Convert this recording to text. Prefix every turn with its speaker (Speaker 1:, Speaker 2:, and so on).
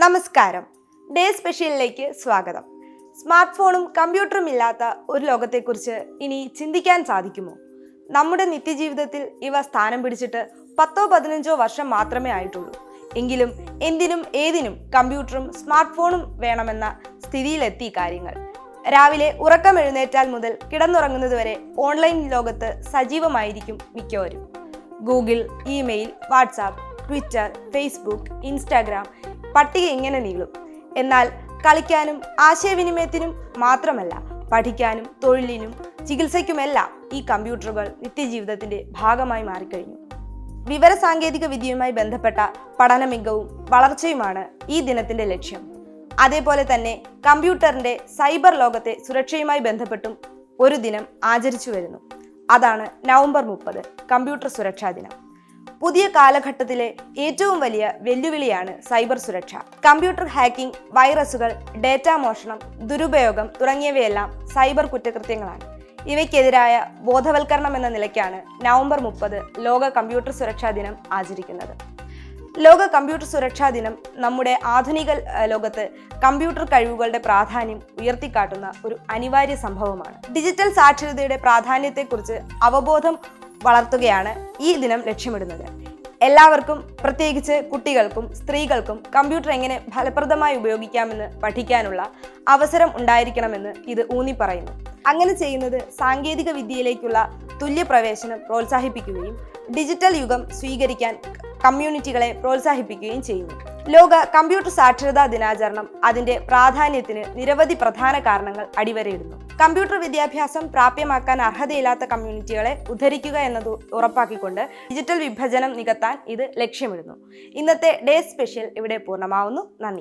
Speaker 1: നമസ്കാരം. ഡേ സ്പെഷ്യലിലേക്ക് സ്വാഗതം. സ്മാർട്ട് ഫോണും കമ്പ്യൂട്ടറും ഇല്ലാത്ത ഒരു ലോകത്തെക്കുറിച്ച് ഇനി ചിന്തിക്കാൻ സാധിക്കുമോ? നമ്മുടെ നിത്യജീവിതത്തിൽ ഇവ സ്ഥാനം പിടിച്ചിട്ട് 10-15 വർഷം മാത്രമേ ആയിട്ടുള്ളൂ. എങ്കിലും എന്തിനും ഏതിനും കമ്പ്യൂട്ടറും സ്മാർട്ട് ഫോണും വേണമെന്ന സ്ഥിതിയിലെത്തി കാര്യങ്ങൾ. രാവിലെ ഉറക്കമെഴുന്നേറ്റാൽ മുതൽ കിടന്നുറങ്ങുന്നതുവരെ ഓൺലൈൻ ലോകത്ത് സജീവമായിരിക്കും മിക്കവരും. Google, email, WhatsApp, Twitter, Facebook, Instagram, പട്ടിക ഇങ്ങനെ നീളും. എന്നാൽ കളിക്കാനും ആശയവിനിമയത്തിനും മാത്രമല്ല, പഠിക്കാനും തൊഴിലിനും ചികിത്സയ്ക്കുമെല്ലാം ഈ കമ്പ്യൂട്ടറുകൾ നിത്യജീവിതത്തിന്റെ ഭാഗമായി മാറിക്കഴിഞ്ഞു. വിവരസാങ്കേതിക വിദ്യയുമായി ബന്ധപ്പെട്ട പഠന മികവും വളർച്ചയുമാണ് ഈ ദിനത്തിന്റെ ലക്ഷ്യം. അതേപോലെ തന്നെ കമ്പ്യൂട്ടറിന്റെ സൈബർ ലോകത്തെ സുരക്ഷയുമായി ബന്ധപ്പെട്ടും ഒരു ദിനം ആചരിച്ചു വരുന്നു. അതാണ് നവംബർ 30 കമ്പ്യൂട്ടർ സുരക്ഷാ ദിനം. പുതിയ കാലഘട്ടത്തിലെ ഏറ്റവും വലിയ വെല്ലുവിളിയാണ് സൈബർ സുരക്ഷ. കമ്പ്യൂട്ടർ ഹാക്കിംഗ്, വൈറസുകൾ, ഡേറ്റാ മോഷണം, ദുരുപയോഗം തുടങ്ങിയവയെല്ലാം സൈബർ കുറ്റകൃത്യങ്ങളാണ്. ഇവയ്ക്കെതിരായ ബോധവൽക്കരണം എന്ന നിലയ്ക്കാണ് നവംബർ 30 ലോക കമ്പ്യൂട്ടർ സുരക്ഷാ ദിനം ആചരിക്കുന്നത്. ലോക കമ്പ്യൂട്ടർ സുരക്ഷാ ദിനം നമ്മുടെ ആധുനിക ലോകത്ത് കമ്പ്യൂട്ടർ കഴിവുകളുടെ പ്രാധാന്യം ഉയർത്തിക്കാട്ടുന്ന ഒരു അനിവാര്യ സംഭവമാണ്. ഡിജിറ്റൽ സാക്ഷരതയുടെ പ്രാധാന്യത്തെക്കുറിച്ച് അവബോധം വളർത്തുകയാണ് ഈ ദിനം ലക്ഷ്യമിടുന്നത്. എല്ലാവർക്കും, പ്രത്യേകിച്ച് കുട്ടികൾക്കും സ്ത്രീകൾക്കും കമ്പ്യൂട്ടർ എങ്ങനെ ഫലപ്രദമായി ഉപയോഗിക്കാമെന്ന് പഠിക്കാനുള്ള അവസരം ഉണ്ടായിരിക്കണമെന്ന് ഇത് ഊന്നിപ്പറയുന്നു. അങ്ങനെ ചെയ്യുന്നത് സാങ്കേതിക വിദ്യയിലേക്കുള്ള തുല്യ പ്രവേശനം പ്രോത്സാഹിപ്പിക്കുകയും ഡിജിറ്റൽ യുഗം സ്വീകരിക്കാൻ കമ്മ്യൂണിറ്റികളെ പ്രോത്സാഹിപ്പിക്കുകയും ചെയ്യുന്നു. ലോക കമ്പ്യൂട്ടർ സാക്ഷരതാ ദിനാചരണം അതിന്റെ പ്രാധാന്യത്തിന് നിരവധി പ്രധാന കാരണങ്ങൾ അടിവരയിടുന്നു. കമ്പ്യൂട്ടർ വിദ്യാഭ്യാസം പ്രാപ്യമാക്കാൻ അർഹതയില്ലാത്ത കമ്മ്യൂണിറ്റികളെ ഉദ്ധരിക്കുക എന്നത് ഉറപ്പാക്കിക്കൊണ്ട് ഡിജിറ്റൽ വിഭജനം നികത്താൻ ഇത് ലക്ഷ്യമിടുന്നു. ഇന്നത്തെ ഡേ സ്പെഷ്യൽ ഇവിടെ പൂർണ്ണമാവുന്നു. നന്ദി.